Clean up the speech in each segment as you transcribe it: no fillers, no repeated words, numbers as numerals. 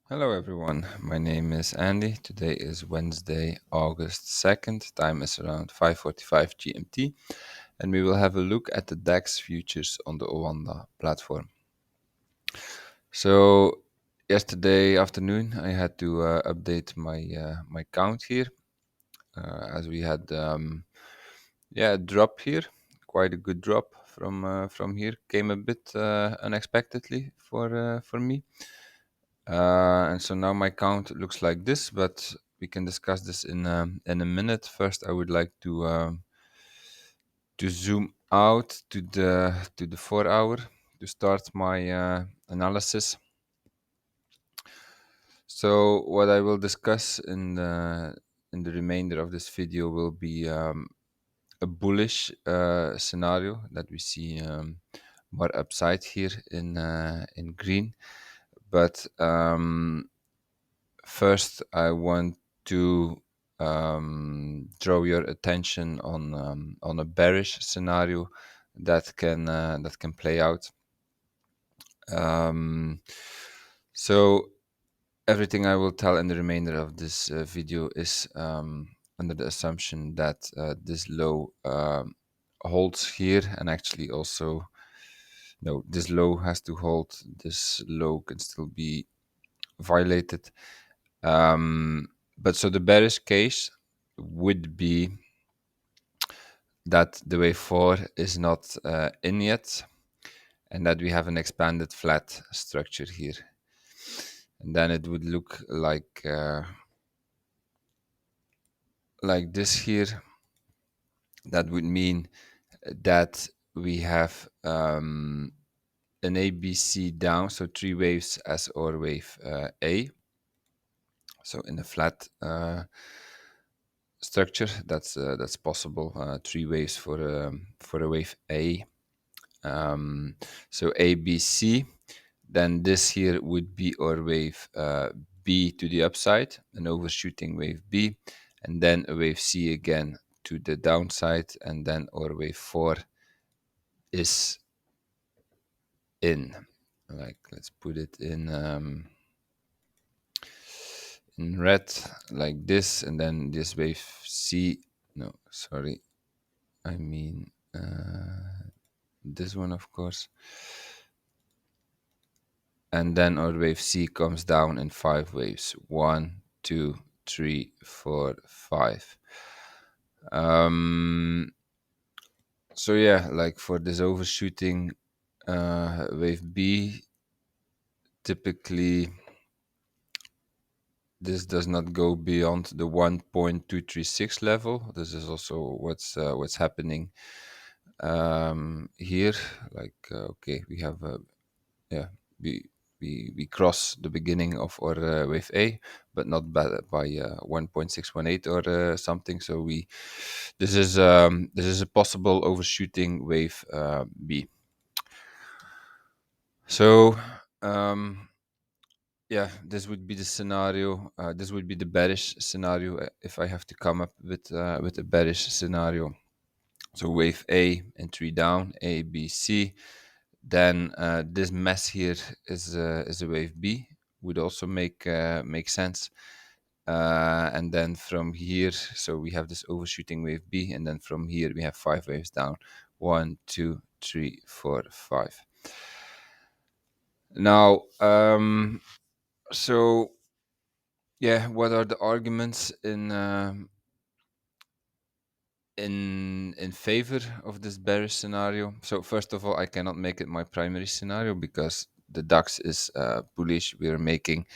Hello everyone, my name is Andy. Today is Wednesday, August 2nd. Time is around 5:45 GMT, and we will have a look at the DAX futures on the Oanda platform. So yesterday afternoon I had to update my count here as we had a drop here, quite a good drop from here. Came a bit unexpectedly for me. And so now my count looks like this, but we can discuss this in a minute. First, I would like to zoom out to the 4 hour to start my analysis. So what I will discuss in the remainder of this video will be a bullish scenario that we see more upside here in green, but first, I want to draw your attention on a bearish scenario that can play out. Um, so everything I will tell in the remainder of this video is under the assumption that this low holds here, and actually also no, this low has to hold. This low can still be violated. But so the bearish case would be that the wave 4 is not in yet, and that we have an expanded flat structure here. And then it would look like this here. That would mean that we have an ABC down, so 3 waves as our wave A. So in a flat structure, that's possible. 3 waves for a wave A. So ABC, then this here would be our wave B to the upside, an overshooting wave B, and then a wave C again to the downside, and then our wave 4 is in. Like, let's put it in red like this, and then this wave C, no, sorry, I mean this one, of course. And then our wave C comes down in 5 waves. 1, 2, 3, 4, 5. So yeah, like for this overshooting wave B, typically this does not go beyond the 1.236 level. This is also what's happening here. Like okay, we have yeah, we cross the beginning of our wave A, but not by 1.618 or something. So this is a possible overshooting wave B. So yeah, this would be the scenario. This would be the bearish scenario if I have to come up with a bearish scenario. So wave A and 3 down, A, B, C. Then this mess here is a wave B, would also make sense. And then from here, so we have this overshooting wave B, and then from here we have 5 waves down. 1, 2, 3, 4, 5. Now, so yeah, what are the arguments in favor of this bearish scenario? So first of all, I cannot make it my primary scenario because the DAX is bullish. We are making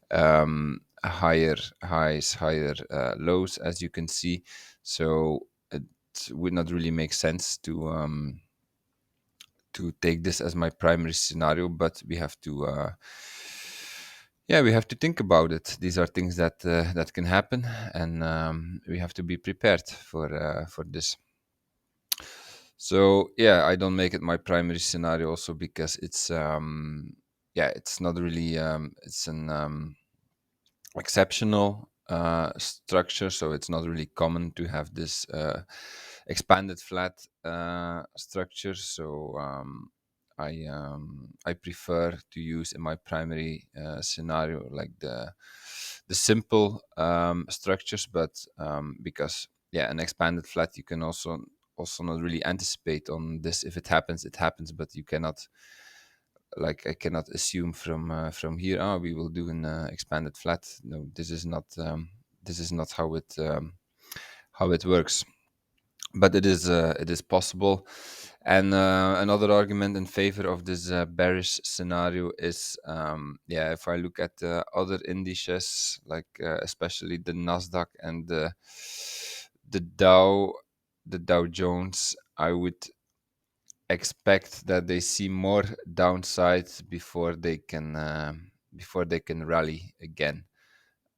higher highs, higher lows, as you can see. So it would not really make sense to take this as my primary scenario, but we have to we have to think about it. These are things that can happen, and we have to be prepared for this. So yeah, I don't make it my primary scenario also because it's it's not really it's an exceptional structure, so it's not really common to have this expanded flat structure. So I prefer to use in my primary scenario like the simple structures, but because yeah, an expanded flat you can also not really anticipate on this. If it happens, it happens, but you cannot, like, I cannot assume from here, oh, we will do an expanded flat. No, this is not how it works. But it is possible. And another argument in favor of this bearish scenario is, yeah, if I look at other indices, like especially the Nasdaq and the Dow, the Dow Jones, I would expect that they see more downside before they can rally again.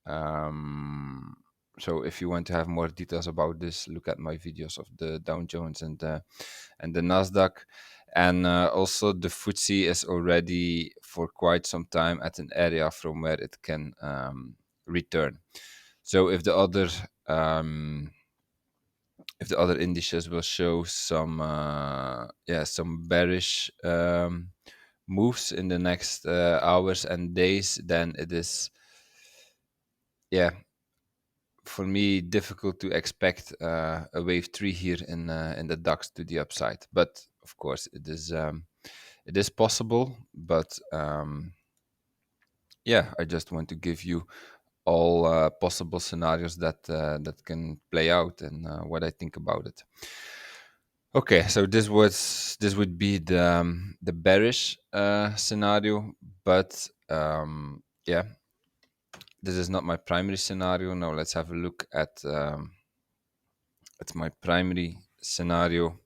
Um, so if you want to have more details about this, look at my videos of the Dow Jones and the Nasdaq. And also the FTSE is already for quite some time at an area from where it can return. So if the other indices will show some some bearish moves in the next hours and days, then it is, yeah, for me difficult to expect a wave 3 here in the DAX to the upside. But of course it is possible. But yeah, I just want to give you all possible scenarios that can play out, and what I think about it. Okay, so this would be the bearish scenario, but yeah, this is not my primary scenario. Now let's have a look at my primary scenario,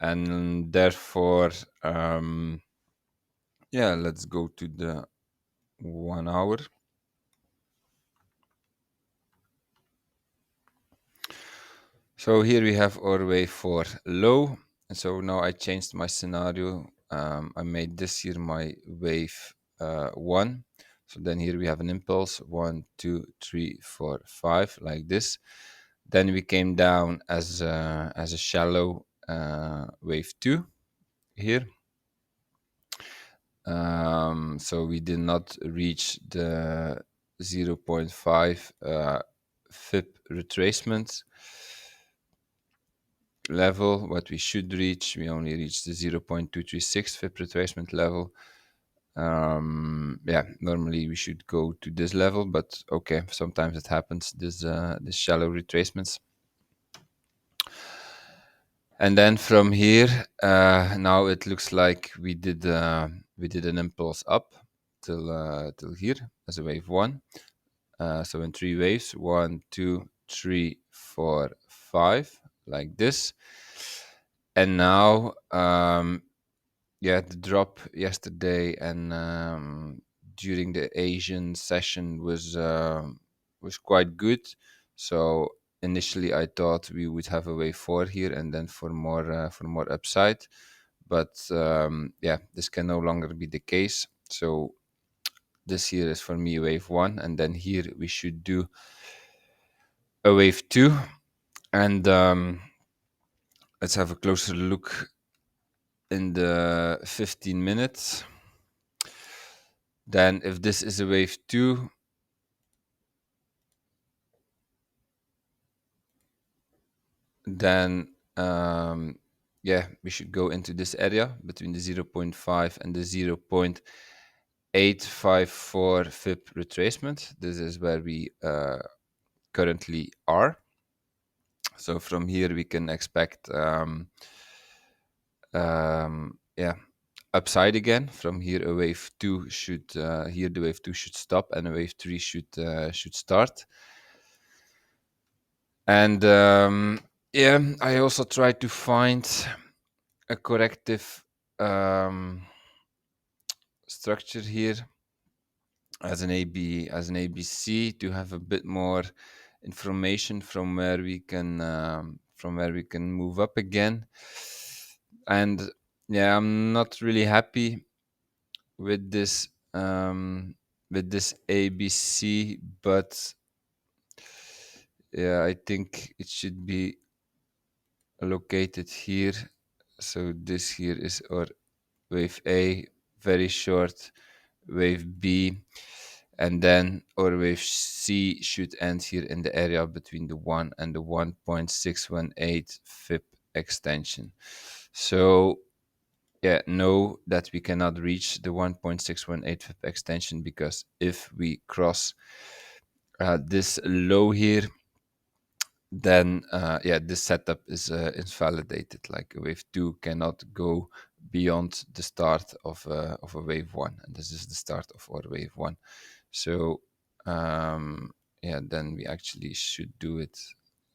and therefore, yeah, let's go to the 1 hour. So here we have our wave 4 low, and so now I changed my scenario. I made this here my wave 1. So then here we have an impulse 1, 2, 3, 4, 5, like this. Then we came down as a shallow wave 2 here. So we did not reach the 0.5 FIP retracement level. What we should reach, we only reached the 0.236 FIP retracement level. Yeah, normally we should go to this level, but okay, sometimes it happens, this shallow retracements. And then from here, now it looks like we did an impulse up till here as a wave 1. So in 3 waves, 1, 2, 3, 4, 5, like this. And now, yeah, the drop yesterday and during the Asian session was quite good. So initially, I thought we would have a wave 4 here, and then for more upside. But yeah, this can no longer be the case. So this here is for me wave 1, and then here we should do a wave 2. And let's have a closer look in the 15 minutes. Then if this is a wave 2, then yeah, we should go into this area between the 0.5 and the 0.854 FIP retracement. This is where we currently are. So from here we can expect yeah, upside again. From here a wave 2 should here the wave 2 should stop, and a wave 3 should start. And yeah, I also try to find a corrective structure here as an ABC to have a bit more information from where we can move up again. And yeah, I'm not really happy with this ABC, but yeah, I think it should be located here. So this here is our wave A, very short, wave B, and then our wave C should end here in the area between the 1 and the 1.618 FIP extension. So yeah, know that we cannot reach the 1.618 FIP extension, because if we cross this low here, then yeah, this setup is invalidated. Like wave 2 cannot go beyond the start of a wave 1, and this is the start of our wave 1. So yeah, then we actually should do it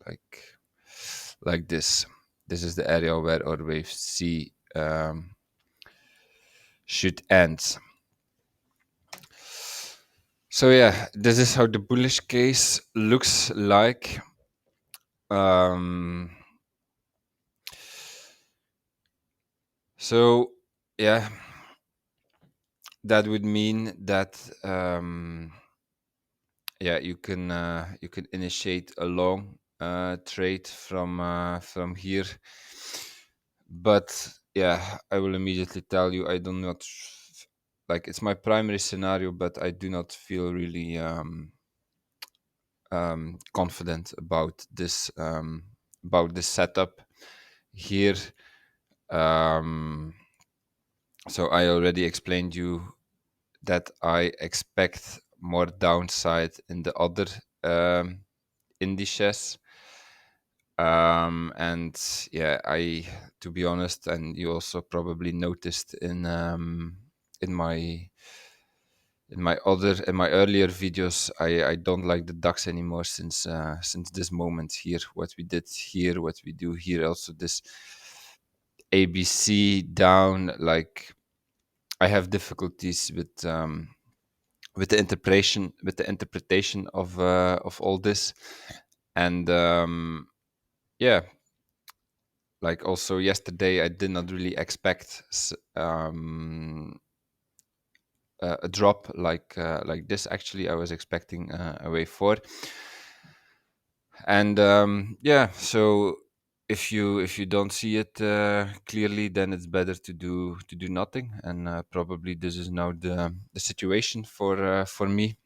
like this. This is the area where our wave C should end. So yeah, this is how the bullish case looks like. So yeah, that would mean that yeah, you can initiate a long trade from here, but yeah, I will immediately tell you, I do not like, it's my primary scenario, but I do not feel really confident about this setup here. So I already explained you that I expect more downside in the other indices. And yeah, to be honest, and you also probably noticed in my in my earlier videos, I don't like the DAX anymore since this moment here. What we did here, what we do here, also this ABC down. Like, I have difficulties with the interpretation of all this, and yeah, like also yesterday, I did not really expect a drop like this. Actually, I was expecting a wave 4, and yeah. So if you don't see it clearly, then it's better to do nothing. And probably this is now the situation for me.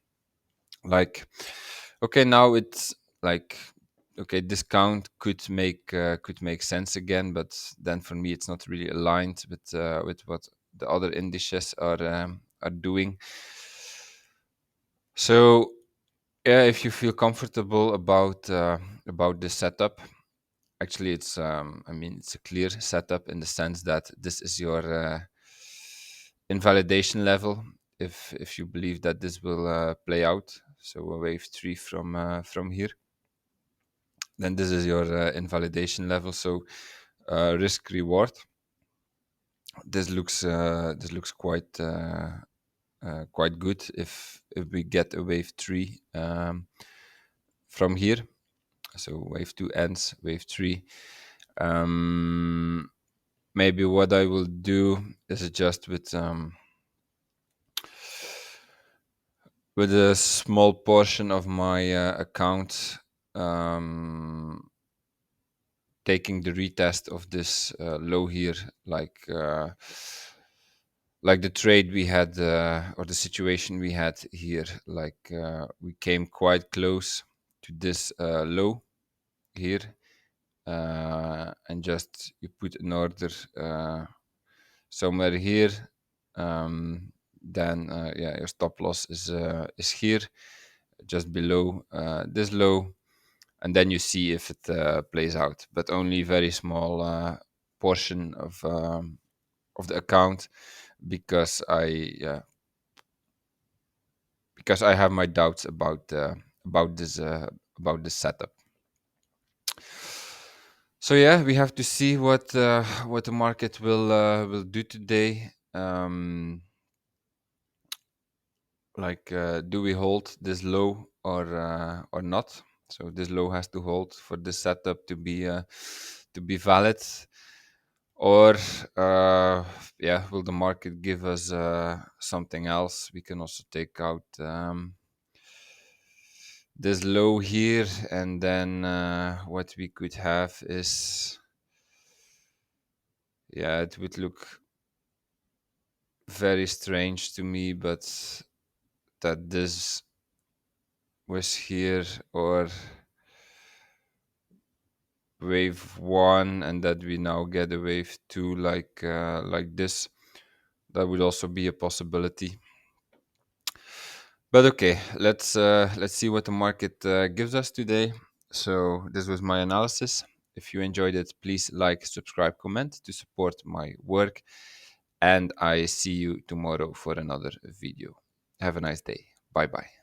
Like, okay, now it's like, okay, discount could make sense again, but then for me it's not really aligned with what the other indices are doing. So yeah, if you feel comfortable about this setup, actually it's I mean, it's a clear setup in the sense that this is your invalidation level. If you believe that this will play out, so a wave 3 from here, then this is your invalidation level. So risk reward, this looks quite good if we get a wave 3 from here. So wave 2 ends, wave 3. Maybe what I will do is adjust with a small portion of my account, taking the retest of this low here, like the trade we had, or the situation we had here. Like, we came quite close to this low here, and just you put an order somewhere here, then yeah, your stop loss is here, just below this low, and then you see if it plays out, but only very small portion of the account, because I have my doubts about this setup. So yeah, we have to see what the market will do today. Like, do we hold this low or not? So this low has to hold for this setup to be valid, or yeah, will the market give us something else? We can also take out this low here, and then what we could have is, yeah, it would look very strange to me, but that this was here, or wave one, and that we now get a wave two like this. That would also be a possibility. But okay, let's see what the market gives us today. So this was my analysis. If you enjoyed it, please like, subscribe, comment to support my work, and I see you tomorrow for another video. Have a nice day. Bye bye.